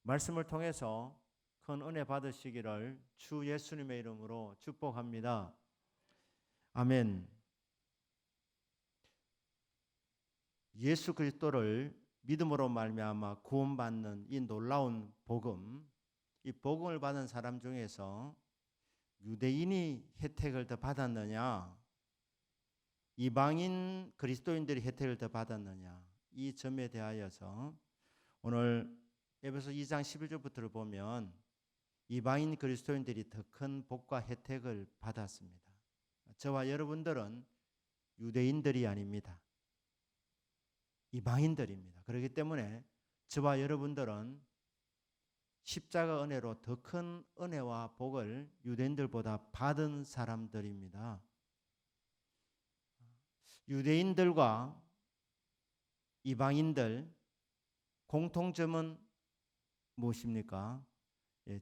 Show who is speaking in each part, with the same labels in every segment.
Speaker 1: 말씀을 통해서 큰 은혜 받으시기를 주 예수님의 이름으로 축복합니다. 아멘. 예수 그리스도를 믿음으로 말미암아 구원받는 이 놀라운 복음, 이 복음을 받은 사람 중에서 유대인이 혜택을 더 받았느냐, 이방인 그리스도인들이 혜택을 더 받았느냐, 이 점에 대하여서 오늘 에베소 2장 11절부터를 보면 이방인 그리스도인들이 더 큰 복과 혜택을 받았습니다. 저와 여러분들은 유대인들이 아닙니다. 이방인들입니다. 그렇기 때문에 저와 여러분들은 십자가 은혜로 더 큰 은혜와 복을 유대인들보다 받은 사람들입니다. 유대인들과 이방인들 공통점은 무엇입니까?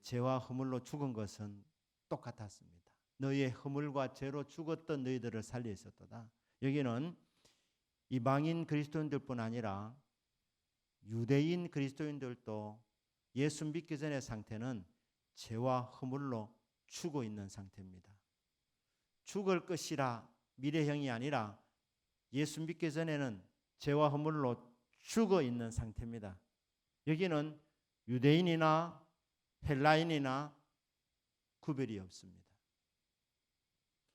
Speaker 1: 죄와 허물로 죽은 것은 똑같았습니다. 너희의 허물과 죄로 죽었던 너희들을 살리셨도다. 여기는 이방인 그리스도인들뿐 아니라 유대인 그리스도인들도 예수 믿기 전의 상태는 죄와 허물로 죽어 있는 상태입니다. 죽을 것이라 미래형이 아니라 예수 믿기 전에는 죄와 허물로 죽어 있는 상태입니다. 여기는 유대인이나 헬라인이나 구별이 없습니다.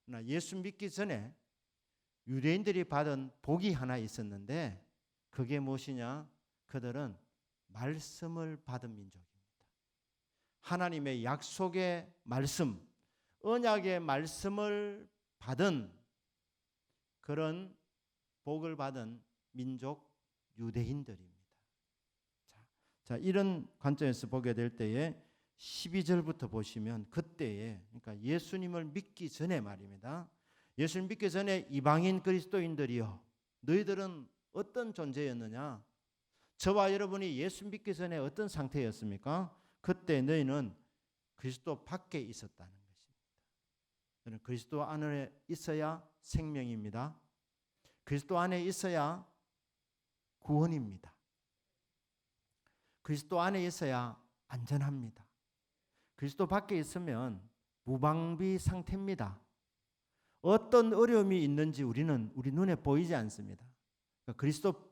Speaker 1: 그러나 예수 믿기 전에 유대인들이 받은 복이 하나 있었는데 그게 무엇이냐? 그들은 말씀을 받은 민족입니다. 하나님의 약속의 말씀, 언약의 말씀을 받은 그런 복을 받은 민족 유대인들입니다. 자, 이런 관점에서 보게 될 때에 12절부터 보시면 그때에, 그러니까 예수님을 믿기 전에 말입니다. 예수님 믿기 전에 이방인 그리스도인들이요, 너희들은 어떤 존재였느냐? 저와 여러분이 예수 믿기 전에 어떤 상태였습니까? 그때 너희는 그리스도 밖에 있었다는 것입니다. 너는 그리스도 안에 있어야 생명입니다. 그리스도 안에 있어야 구원입니다. 그리스도 안에 있어야 안전합니다. 그리스도 밖에 있으면 무방비 상태입니다. 어떤 어려움이 있는지 우리 눈에 보이지 않습니다. 그러니까 그리스도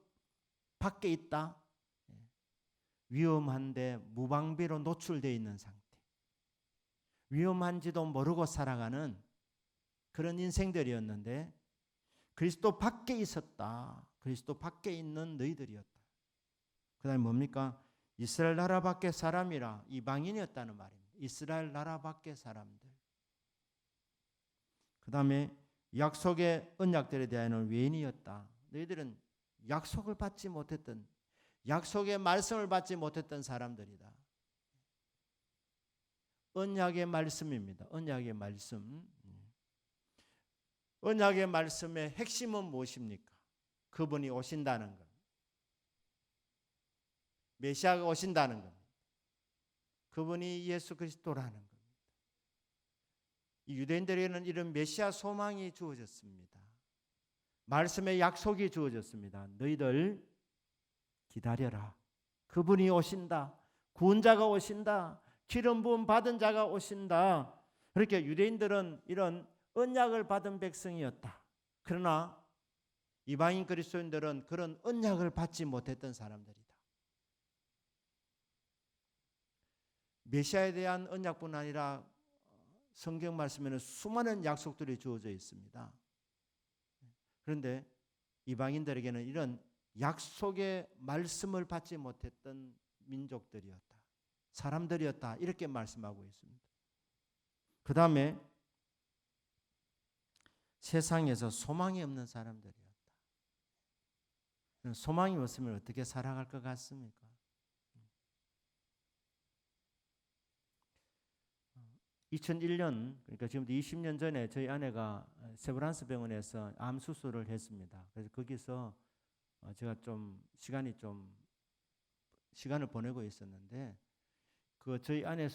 Speaker 1: 밖에 있다, 위험한데 무방비로 노출되어 있는 상태, 위험한지도 모르고 살아가는 그런 인생들이었는데 그리스도 밖에 있었다. 그리스도 밖에 있는 너희들이었다. 그 다음에 뭡니까? 이스라엘 나라 밖의 사람이라 이방인이었다는 말입니다. 이스라엘 나라 밖의 사람들. 그 다음에 약속의 언약들에 대한 외인이었다. 너희들은 약속을 받지 못했던, 약속의 말씀을 받지 못했던 사람들이다. 언약의 말씀입니다. 언약의 말씀. 언약의 말씀의 핵심은 무엇입니까? 그분이 오신다는 것. 메시아가 오신다는 겁니다. 그분이 예수 그리스도라는 겁니다. 유대인들에게는 이런 메시아 소망이 주어졌습니다. 말씀의 약속이 주어졌습니다. 너희들 기다려라. 그분이 오신다. 구원자가 오신다. 기름 부음 받은 자가 오신다. 그렇게 유대인들은 이런 언약을 받은 백성이었다. 그러나 이방인 그리스도인들은 그런 언약을 받지 못했던 사람들이다. 메시아에 대한 언약뿐 아니라 성경 말씀에는 수많은 약속들이 주어져 있습니다. 그런데 이방인들에게는 이런 약속의 말씀을 받지 못했던 민족들이었다. 사람들이었다. 이렇게 말씀하고 있습니다. 그 다음에 세상에서 소망이 없는 사람들이었다. 소망이 없으면 어떻게 살아갈 것 같습니까? 2001년, 그러니까 지금부터 20년 전에 저희 아내가 세브란스 병원에서 암 수술을 했습니다. 그래서 거기서 제가 시간을 보내고 있었는데, 그 저희 아내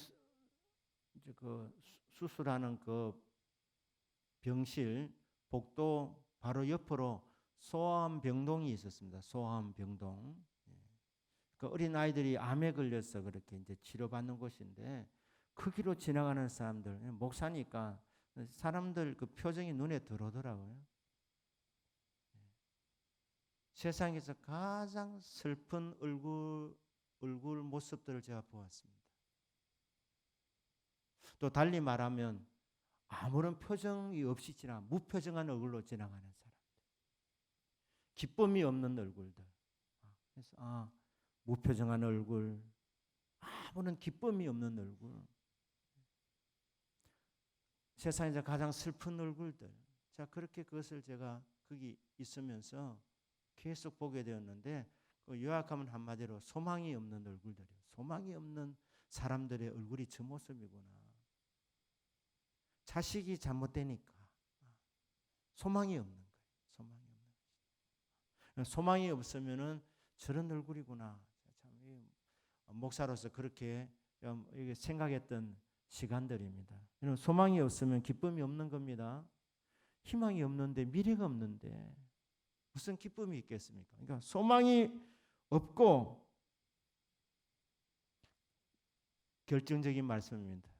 Speaker 1: 이제 그 수술하는 그 병실 복도 바로 옆으로 소아암 병동이 있었습니다. 소아암 병동. 그 어린 아이들이 암에 걸려서 그렇게 이제 치료받는 곳인데 그 길로 지나가는 사람들, 목사니까 사람들 그 표정이 눈에 들어오더라고요. 세상에서 가장 슬픈 얼굴 모습들을 제가 보았습니다. 또 달리 말하면 아무런 표정이 없이 무표정한 얼굴로 지나가는 사람들, 기쁨이 없는 얼굴들. 그래서 무표정한 얼굴, 아무런 기쁨이 없는 얼굴, 세상에서 가장 슬픈 얼굴들. 자, 그렇게 그것을 제가 거기 있으면서 계속 보게 되었는데, 그 요약하면 한마디로 소망이 없는 얼굴들이에요. 소망이 없는 사람들의 얼굴이 저 모습이구나. 자식이 잘못되니까 소망이 없는 거예요. 소망이 없는 거예요. 소망이 없으면은 저런 얼굴이구나. 참 목사로서 그렇게 생각했던 시간들입니다. 소망이 없으면 기쁨이 없는 겁니다. 희망이 없는데, 미래가 없는데 무슨 기쁨이 있겠습니까? 그러니까 소망이 없고, 결정적인 말씀입니다.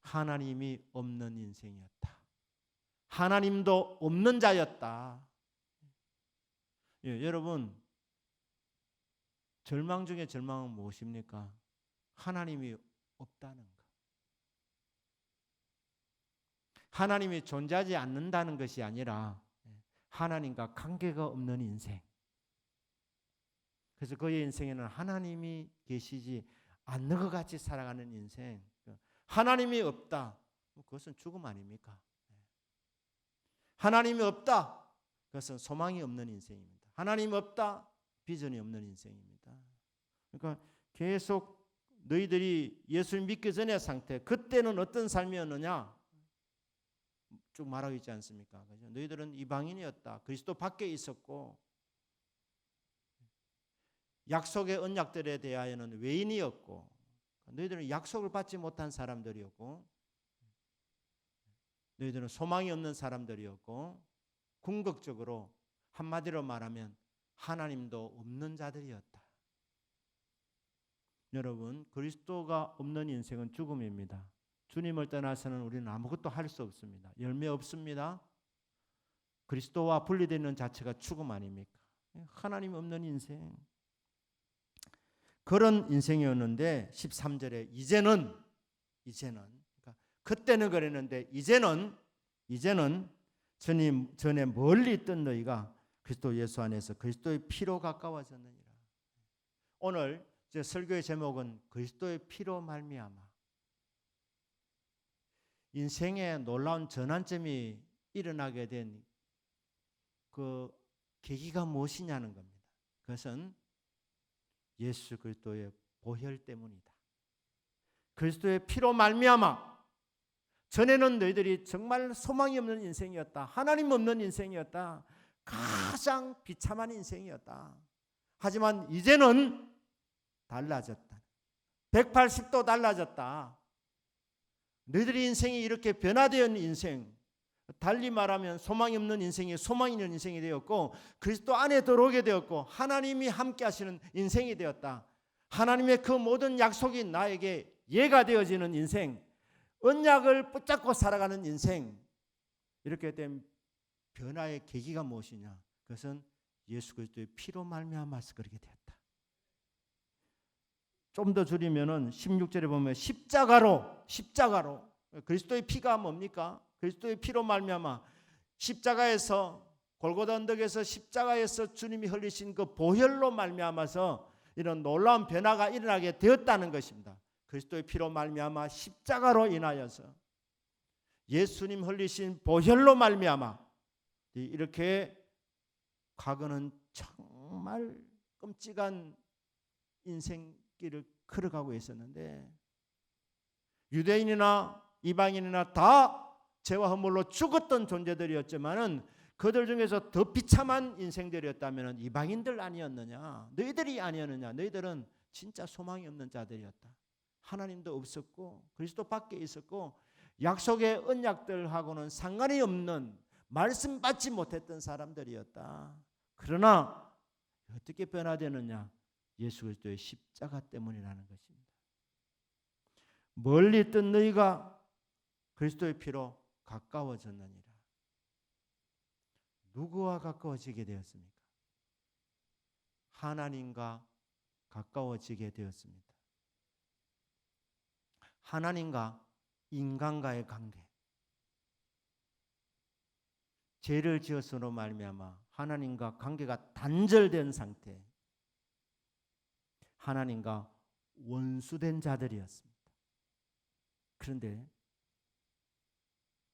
Speaker 1: 하나님이 없는 인생이었다. 하나님도 없는 자였다. 여러분, 절망 중에 절망은 무엇입니까? 하나님이 없다는 것. 하나님이 존재하지 않는다는 것이 아니라 하나님과 관계가 없는 인생. 그래서 그의 인생에는 하나님이 계시지 않는 것 같이 살아가는 인생. 하나님이 없다. 그것은 죽음 아닙니까? 하나님이 없다. 그것은 소망이 없는 인생입니다. 하나님이 없다. 비전이 없는 인생입니다. 그러니까 계속 너희들이 예수를 믿기 전의 상태, 그때는 어떤 삶이었느냐? 쭉 말하고 있지 않습니까? 그죠? 너희들은 이방인이었다. 그리스도 밖에 있었고, 약속의 언약들에 대하여는 외인이었고, 너희들은 약속을 받지 못한 사람들이었고, 너희들은 소망이 없는 사람들이었고, 궁극적으로 한마디로 말하면 하나님도 없는 자들이었다. 여러분, 그리스도가 없는 인생은 죽음입니다. 주님을 떠나서는 우리는 아무것도 할 수 없습니다. 열매 없습니다. 그리스도와 분리되는 자체가 죽음 아닙니까? 하나님 없는 인생. 그런 인생이었는데 13절에 이제는 그러니까 그때는 그랬는데 이제는 전에 멀리 있던 너희가 그리스도 예수 안에서 그리스도의 피로 가까워졌느니라. 오늘 제 설교의 제목은 그리스도의 피로 말미암아. 인생에 놀라운 전환점이 일어나게 된 그 계기가 무엇이냐는 겁니다. 그것은 예수 그리스도의 보혈 때문이다. 그리스도의 피로 말미암아. 전에는 너희들이 정말 소망이 없는 인생이었다. 하나님 없는 인생이었다. 가장 비참한 인생이었다. 하지만 이제는 달라졌다. 180도 달라졌다. 너희들의 인생이 이렇게 변화되었는 인생, 달리 말하면 소망이 없는 인생이 소망이 있는 인생이 되었고, 그리스도 안에 들어오게 되었고, 하나님이 함께 하시는 인생이 되었다. 하나님의 그 모든 약속이 나에게 예가 되어지는 인생, 언약을 붙잡고 살아가는 인생. 이렇게 된 변화의 계기가 무엇이냐? 그것은 예수 그리스도의 피로 말미암아서 그렇게 되었다. 좀 더 줄이면은 16절에 보면 십자가로 그리스도의 피가 뭡니까? 그리스도의 피로 말미암아 십자가에서 골고다 언덕에서 십자가에서 주님이 흘리신 그 보혈로 말미암아서 이런 놀라운 변화가 일어나게 되었다는 것입니다. 그리스도의 피로 말미암아 십자가로 인하여서 예수님 흘리신 보혈로 말미암아 이렇게 과거는 정말 끔찍한 인생길을 걸어가고 있었는데, 유대인이나 이방인이나 다 죄와 허물로 죽었던 존재들이었지만은 그들 중에서 더 비참한 인생들이었다면 이방인들 아니었느냐? 너희들이 아니었느냐? 너희들은 진짜 소망이 없는 자들이었다. 하나님도 없었고 그리스도 밖에 있었고 약속의 언약들하고는 상관이 없는, 말씀 받지 못했던 사람들이었다. 그러나 어떻게 변화되느냐? 예수 그리스도의 십자가 때문이라는 것입니다. 멀리 있던 너희가 그리스도의 피로 가까워졌느니라. 누구와 가까워지게 되었습니까? 하나님과 가까워지게 되었습니다. 하나님과 인간과의 관계. 죄를 지었으로 말미암아 하나님과 관계가 단절된 상태. 하나님과 원수된 자들이었습니다. 그런데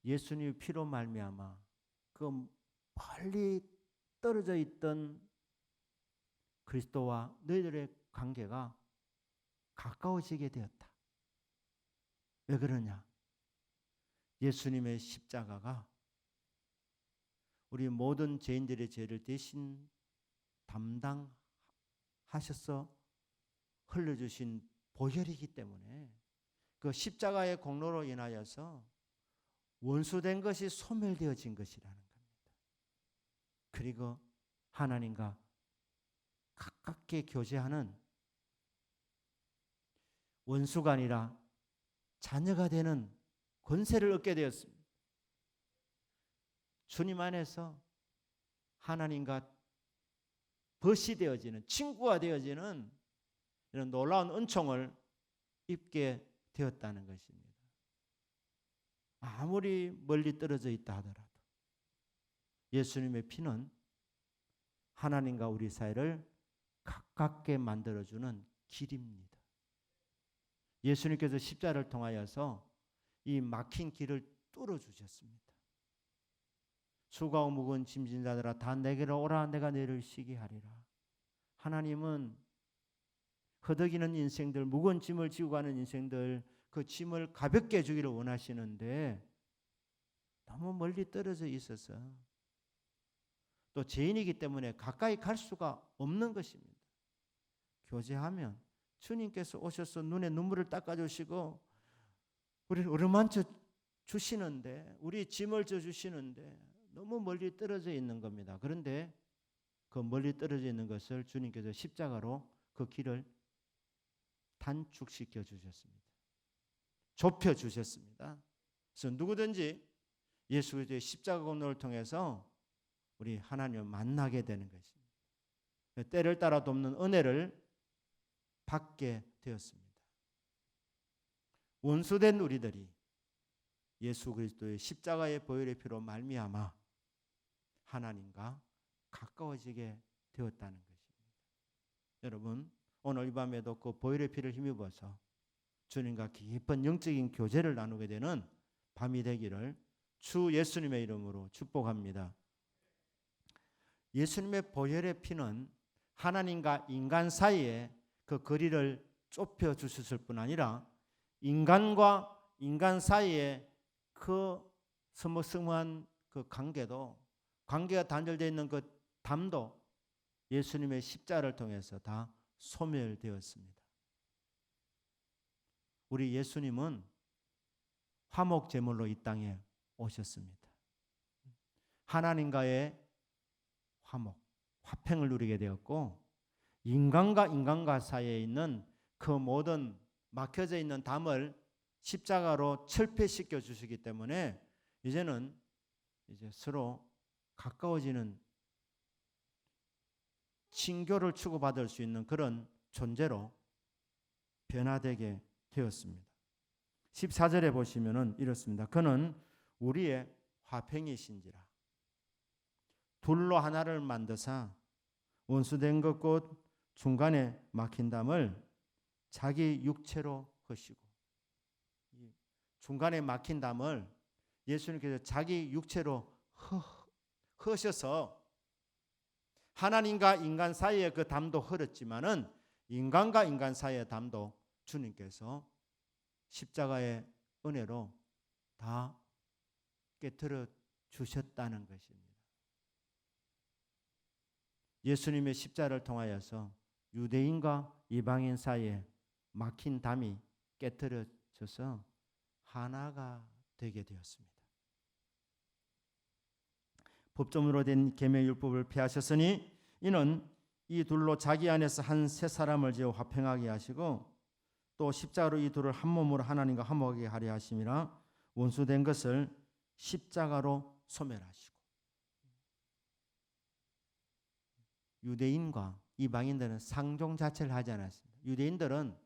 Speaker 1: 예수님의 피로 말미암아 그 멀리 떨어져 있던 그리스도와 너희들의 관계가 가까워지게 되었다. 왜 그러냐? 예수님의 십자가가 우리 모든 죄인들의 죄를 대신 담당하셔서 흘려주신 보혈이기 때문에 그 십자가의 공로로 인하여서 원수된 것이 소멸되어진 것이라는 겁니다. 그리고 하나님과 가깝게 교제하는 원수가 아니라 자녀가 되는 권세를 얻게 되었습니다. 주님 안에서 하나님과 벗이 되어지는, 친구가 되어지는 이런 놀라운 은총을 입게 되었다는 것입니다. 아무리 멀리 떨어져 있다 하더라도 예수님의 피는 하나님과 우리 사이를 가깝게 만들어주는 길입니다. 예수님께서 십자가를 통하여서 이 막힌 길을 뚫어주셨습니다. 수고하고 무거운 짐진 자들아 다 내게로 오라 내가 너희를 쉬게 하리라. 하나님은 허덕이는 인생들, 무거운 짐을 지고 가는 인생들, 그 짐을 가볍게 해주기를 원하시는데 너무 멀리 떨어져 있어서 또 죄인이기 때문에 가까이 갈 수가 없는 것입니다. 교제하면 주님께서 오셔서 눈에 눈물을 닦아주시고 우리를 어루만져 주시는데, 우리 짐을 져주시는데 너무 멀리 떨어져 있는 겁니다. 그런데 그 멀리 떨어져 있는 것을 주님께서 십자가로 그 길을 단축시켜 주셨습니다. 좁혀 주셨습니다. 그래서 누구든지 예수 그리스도의 십자가 공로를 통해서 우리 하나님을 만나게 되는 것입니다. 때를 따라 돕는 은혜를 받게 되었습니다. 원수된 우리들이 예수 그리스도의 십자가의 보혈의 피로 말미암아 하나님과 가까워지게 되었다는 것입니다. 여러분, 오늘 이 밤에도 그 보혈의 피를 힘입어서 주님과 깊은 영적인 교제를 나누게 되는 밤이 되기를 주 예수님의 이름으로 축복합니다. 예수님의 보혈의 피는 하나님과 인간 사이에 그 거리를 좁혀 주셨을 뿐 아니라 인간과 인간 사이에 그 서먹서먹한 그 관계가 단절되어 있는 그 담도 예수님의 십자가를 통해서 다 소멸되었습니다. 우리 예수님은 화목 제물로 이 땅에 오셨습니다. 하나님과의 화목, 화평을 누리게 되었고 인간과 인간과 사이에 있는 그 모든 막혀져 있는 담을 십자가로 철폐시켜 주시기 때문에 이제는 서로 가까워지는 친교를 추구받을 수 있는 그런 존재로 변화되게 되었습니다. 14절에 보시면은 이렇습니다. 그는 우리의 화평이신지라. 둘로 하나를 만드사 원수된 것 곧 중간에 막힌 담을 자기 육체로 허시고, 중간에 막힌 담을 예수님께서 자기 육체로 허셔서 하나님과 인간 사이의 그 담도 헐었지만은 인간과 인간 사이의 담도 주님께서 십자가의 은혜로 다 깨트려 주셨다는 것입니다. 예수님의 십자가를 통하여서 유대인과 이방인 사이에 막힌 담이 깨트려져서 하나가 되게 되었습니다. 법조문으로 된 계명율법을 폐하셨으니 이는 이 둘로 자기 안에서 한 세 사람을 지어 화평하게 하시고 또 십자가로 이 둘을 한 몸으로 하나님과 화목하게 하려 하심이라 원수된 것을 십자가로 소멸하시고. 유대인과 이방인들은 상종 자체를 하지 않았습니다. 유대인들은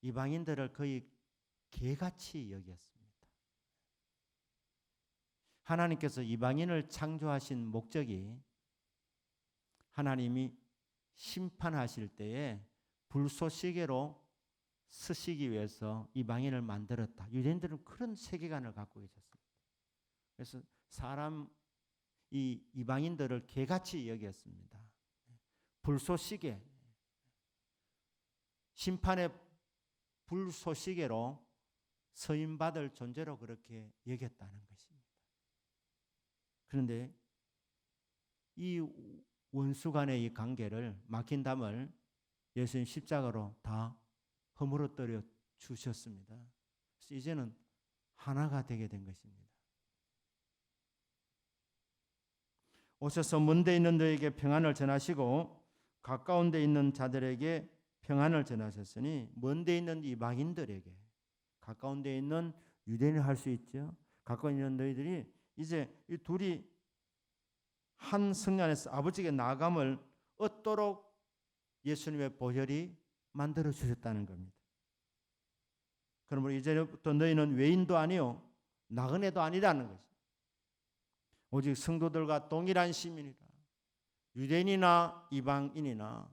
Speaker 1: 이방인들을 거의 개같이 여겼습니다. 하나님께서 이방인을 창조하신 목적이 하나님이 심판하실 때에 불쏘시개로 쓰시기 위해서 이방인을 만들었다. 유대인들은 그런 세계관을 갖고 계셨습니다. 그래서 이 이방인들을 개같이 여겼습니다. 불쏘시개, 심판의 불쏘시개로 서임받을 존재로 그렇게 여겼다는 것입니다. 그런데 이 원수 간의 이 관계를, 막힌 담을 예수님 십자가로 다 허물어뜨려 주셨습니다. 그래서 이제는 하나가 되게 된 것입니다. 오셔서 먼데 있는 너에게 평안을 전하시고 가까운 데 있는 자들에게 평안을 전하셨으니, 먼데 있는 이방인들에게, 가까운 데 있는 유대인이 할 수 있죠. 가까운 있는 너희들이 이제 이 둘이 한 성령 안에서 아버지께 나아감을 얻도록 예수님의 보혈이 만들어 주셨다는 겁니다. 그러므로 이제부터 너희는 외인도 아니요 나그네도 아니라는 것입니다. 오직 성도들과 동일한 시민이라. 유대인이나 이방인이나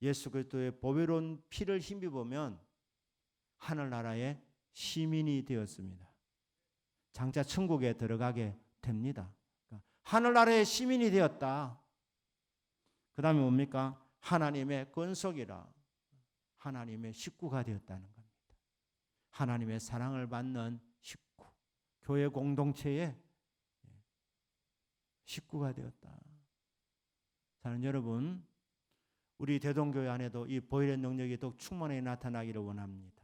Speaker 1: 예수 그리스도의 보배로운 피를 힘입으면 하늘나라의 시민이 되었습니다. 장차 천국에 들어가게 됩니다. 그러니까 하늘나라의 시민이 되었다. 그 다음에 뭡니까? 하나님의 권속이라, 하나님의 식구가 되었다는 겁니다. 하나님의 사랑을 받는 식구, 교회 공동체의 식구가 되었다. 저는 여러분, 우리 대동교회 안에도 이 보혈의 능력이 더욱 충만하게 나타나기를 원합니다.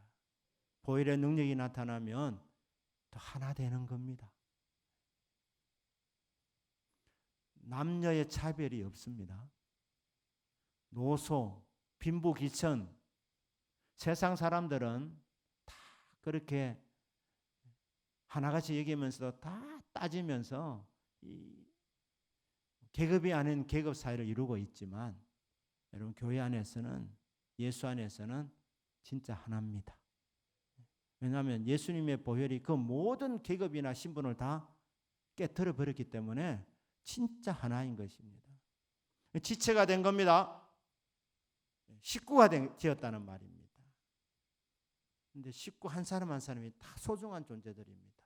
Speaker 1: 보혈의 능력이 나타나면 더 하나 되는 겁니다. 남녀의 차별이 없습니다. 노소, 빈부, 귀천, 세상 사람들은 다 그렇게 하나같이 여기면서도 다 따지면서 이 계급이 아닌 계급 사이를 이루고 있지만, 여러분 교회 안에서는, 예수 안에서는 진짜 하나입니다. 왜냐하면 예수님의 보혈이 그 모든 계급이나 신분을 다 깨트려 버렸기 때문에 진짜 하나인 것입니다. 지체가 된 겁니다. 식구가 되었다는 말입니다. 그런데 식구 한 사람 한 사람이 다 소중한 존재들입니다.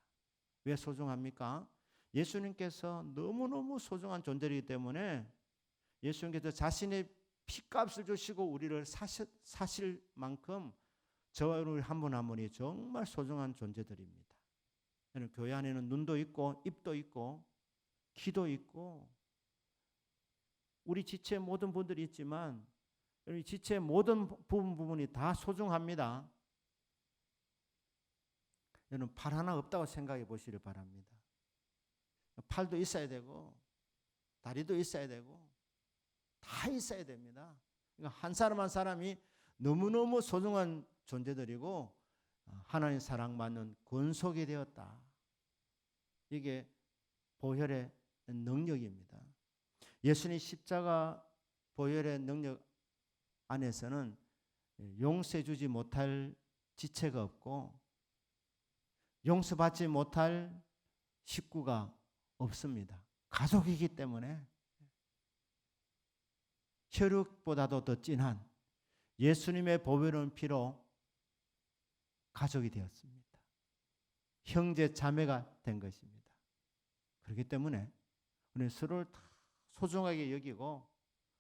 Speaker 1: 왜 소중합니까? 예수님께서 너무너무 소중한 존재이기 때문에 예수님께서 자신의 피값을 주시고 우리를 사실 만큼 저와 우리 한 분 한 분이 정말 소중한 존재들입니다. 교회 안에는 눈도 있고 입도 있고 귀도 있고 우리 지체의 모든 분들이 있지만, 우리 지체의 모든 부분이 다 소중합니다. 여러분 팔 하나 없다고 생각해 보시길 바랍니다. 팔도 있어야 되고 다리도 있어야 되고 다 있어야 됩니다. 그러니까 한 사람 한 사람이 너무너무 소중한 존재들이고 하나님 사랑받는 권속이 되었다. 이게 보혈의 능력입니다. 예수님 십자가 보혈의 능력 안에서는 용서해 주지 못할 지체가 없고 용서받지 못할 식구가 없습니다. 가족이기 때문에 혈육보다도 더 진한 예수님의 보배로운 피로 가족이 되었습니다. 형제 자매가 된 것입니다. 그렇기 때문에 우리는 서로를 소중하게 여기고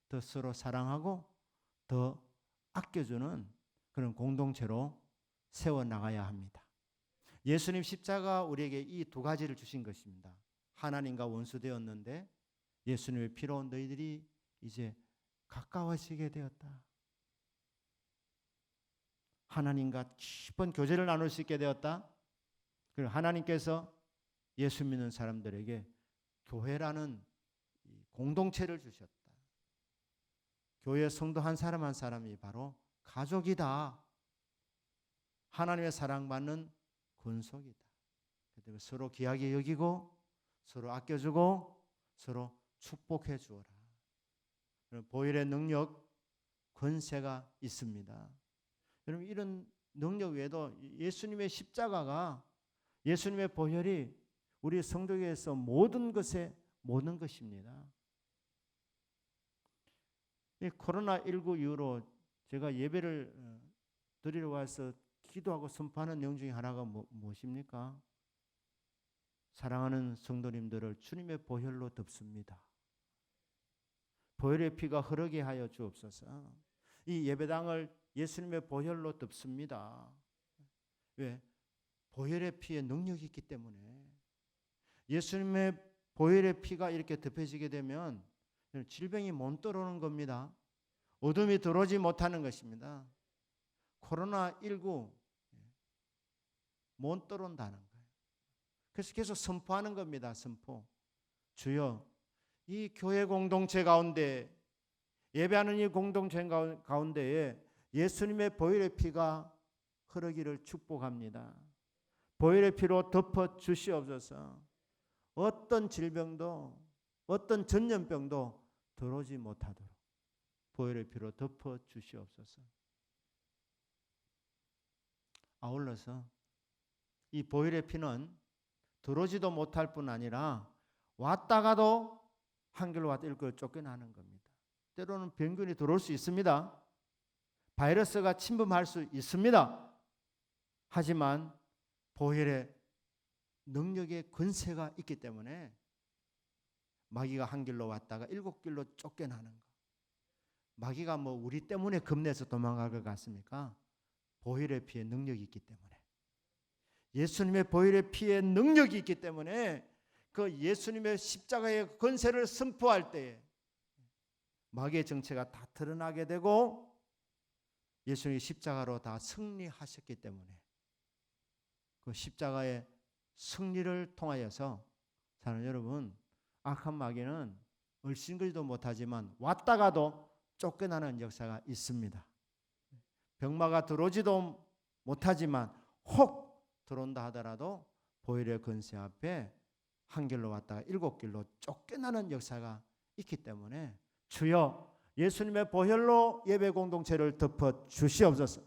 Speaker 1: 더 서로 사랑하고 더 아껴주는 그런 공동체로 세워나가야 합니다. 예수님 십자가 우리에게 이 두 가지를 주신 것입니다. 하나님과 원수 되었는데 예수님의 피로 너희들이 이제 가까워지게 되었다. 하나님과 깊은 교제를 나눌 수 있게 되었다. 그리고 하나님께서 예수 믿는 사람들에게 교회라는 공동체를 주셨다. 교회 성도 한 사람 한 사람이 바로 가족이다. 하나님의 사랑받는 권속이다. 서로 귀하게 여기고 서로 아껴주고 서로 축복해 주어라. 보혈의 능력, 권세가 있습니다. 여러분, 이런 능력 외에도 예수님의 십자가가, 예수님의 보혈이 우리 성도교회에서 모든 것의 모든 것입니다. 이 코로나19 이후로 제가 예배를 드리러 와서 기도하고 선포하는 내용 중에 하나가 무엇입니까? 사랑하는 성도님들을 주님의 보혈로 덮습니다. 보혈의 피가 흐르게 하여 주옵소서. 이 예배당을 예수님의 보혈로 덮습니다. 왜? 보혈의 피에 능력이 있기 때문에. 예수님의 보혈의 피가 이렇게 덮여지게 되면 질병이 못 들어오는 겁니다. 어둠이 들어오지 못하는 것입니다. 코로나19 못 들어온다는 거예요. 그래서 계속 선포하는 겁니다. 선포. 주여, 이 교회 공동체 가운데, 예배하는 이 공동체 가운데에 예수님의 보혈의 피가 흐르기를 축복합니다. 보혈의 피로 덮어 주시옵소서. 어떤 질병도, 어떤 전염병도 들어오지 못하도록 보혈의 피로 덮어 주시옵소서. 아울러서 이 보혈의 피는 들어오지도 못할 뿐 아니라 왔다가도 한결로 왔다 이렇게 쫓겨나는 겁니다. 때로는 병균이 들어올 수 있습니다. 바이러스가 침범할 수 있습니다. 하지만 보혈의 능력의 권세가 있기 때문에 마귀가 한 길로 왔다가 7길로 쫓겨나는 거. 마귀가 우리 때문에 겁내서 도망갈 것 같습니까? 보혈의 피에 능력이 있기 때문에, 예수님의 보혈의 피에 능력이 있기 때문에 그 예수님의 십자가의 권세를 선포할 때에 마귀의 정체가 다 드러나게 되고 예수님이 십자가로 다 승리하셨기 때문에 그 십자가의 승리를 통하여서 사는 여러분, 악한 마귀는 얼씬거리도 못하지만 왔다가도 쫓겨나는 역사가 있습니다. 병마가 들어오지도 못하지만 혹 들어온다 하더라도 보혈의 권세 앞에 한 길로 왔다가 7길로 쫓겨나는 역사가 있기 때문에 주여, 예수님의 보혈로 예배 공동체를 덮어 주시옵소서.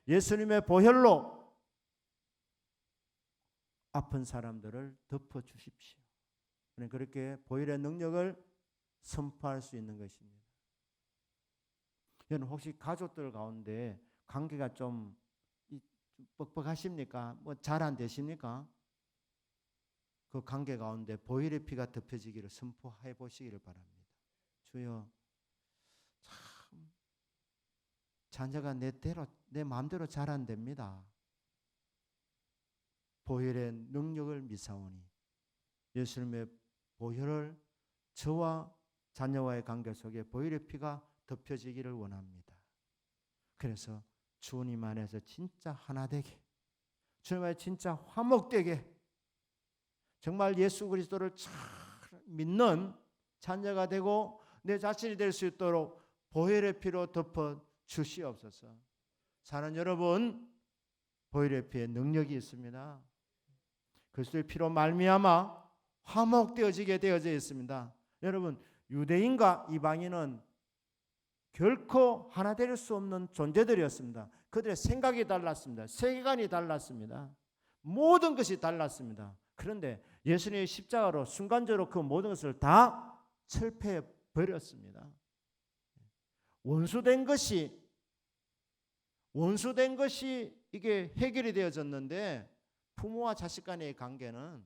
Speaker 1: 예수님의 보혈로 아픈 사람들을 덮어 주십시오. 그렇게 보혈의 능력을 선포할 수 있는 것입니다. 여러분, 혹시 가족들 가운데 관계가 좀 뻑뻑하십니까? 잘 안 되십니까? 그 관계 가운데 보혈의 피가 덮여지기를 선포해 보시기를 바랍니다. 주여, 참 자녀가 내 마음대로 잘 안 됩니다. 보혈의 능력을 미사오니 예수님의 보혈을 저와 자녀와의 관계 속에 보혈의 피가 덮여지기를 원합니다. 그래서 주님 안에서 진짜 하나 되게, 주님 안에 진짜 화목되게, 정말 예수 그리스도를 잘 믿는 자녀가 되고 내 자신이 될 수 있도록 보혈의 피로 덮어 주시옵소서. 사는 여러분, 보혈의 피에 능력이 있습니다. 그리스도의 피로 말미암아 화목되어지게 되어져 있습니다. 여러분, 유대인과 이방인은 결코 하나 될 수 없는 존재들이었습니다. 그들의 생각이 달랐습니다. 세계관이 달랐습니다. 모든 것이 달랐습니다. 그런데 예수님의 십자가로 순간적으로 그 모든 것을 다 철폐해 버렸습니다. 원수된 것이 이게 해결이 되어졌는데 부모와 자식 간의 관계는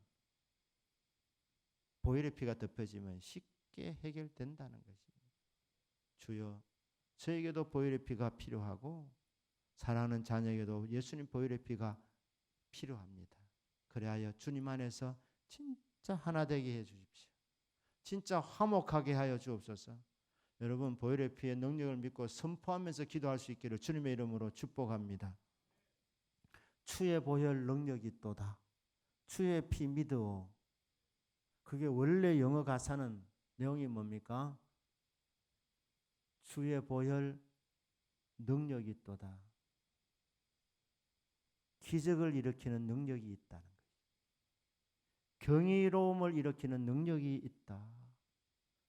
Speaker 1: 보혈의 피가 덮여지면 쉽게 해결된다는 것입니다. 주여, 저에게도 보혈의 피가 필요하고 사랑하는 자녀에게도 예수님 보혈의 피가 필요합니다. 그리하여 주님 안에서 진짜 하나 되게 해 주십시오. 진짜 화목하게 하여 주옵소서. 여러분, 보혈의 피의 능력을 믿고 선포하면서 기도할 수 있기를 주님의 이름으로 축복합니다. 주의 보혈 능력이 있도다. 주의 피 믿어. 그게 원래 영어 가사는 내용이 뭡니까? 주의 보혈 능력이 있도다. 기적을 일으키는 능력이 있다는 거예요. 경이로움을 일으키는 능력이 있다.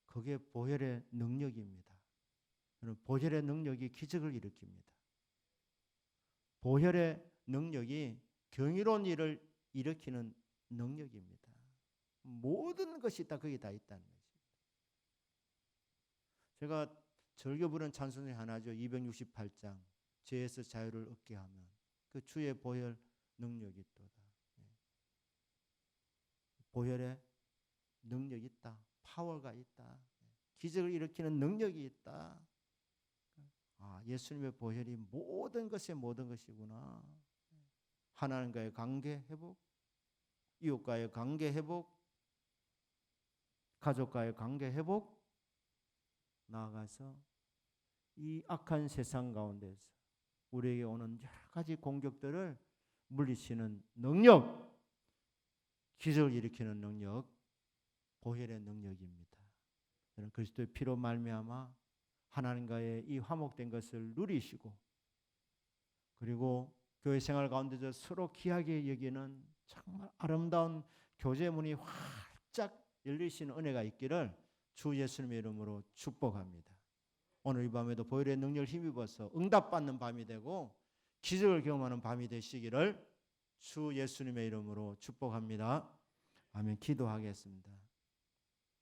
Speaker 1: 그게 보혈의 능력입니다. 보혈의 능력이 기적을 일으킵니다. 보혈의 능력이 경이로운 일을 일으키는 능력입니다. 모든 것이 다 거기 다 있다는 것입니다. 제가 즐겨 부르는 찬송이 하나죠. 268장 죄에서 자유를 얻게 하면 그 주의 보혈 능력이 있도다. 보혈의 능력이 있다. 파워가 있다. 기적을 일으키는 능력이 있다. 아, 예수님의 보혈이 모든 것의 모든 것이구나. 하나님과의 관계 회복, 이웃과의 관계 회복, 가족과의 관계 회복, 나아가서 이 악한 세상 가운데서 우리에게 오는 여러 가지 공격들을 물리치는 능력, 기적을 일으키는 능력, 보혈의 능력입니다. 저는 그리스도의 피로 말미암아 하나님과의 이 화목된 것을 누리시고, 그리고 교회 생활 가운데서 서로 귀하게 여기는 정말 아름다운 교제 문이 활짝 열리시는 은혜가 있기를 주 예수님의 이름으로 축복합니다. 오늘 이 밤에도 보혈의 능력을 힘입어서 응답받는 밤이 되고 기적을 경험하는 밤이 되시기를 주 예수님의 이름으로 축복합니다. 아멘. 기도하겠습니다.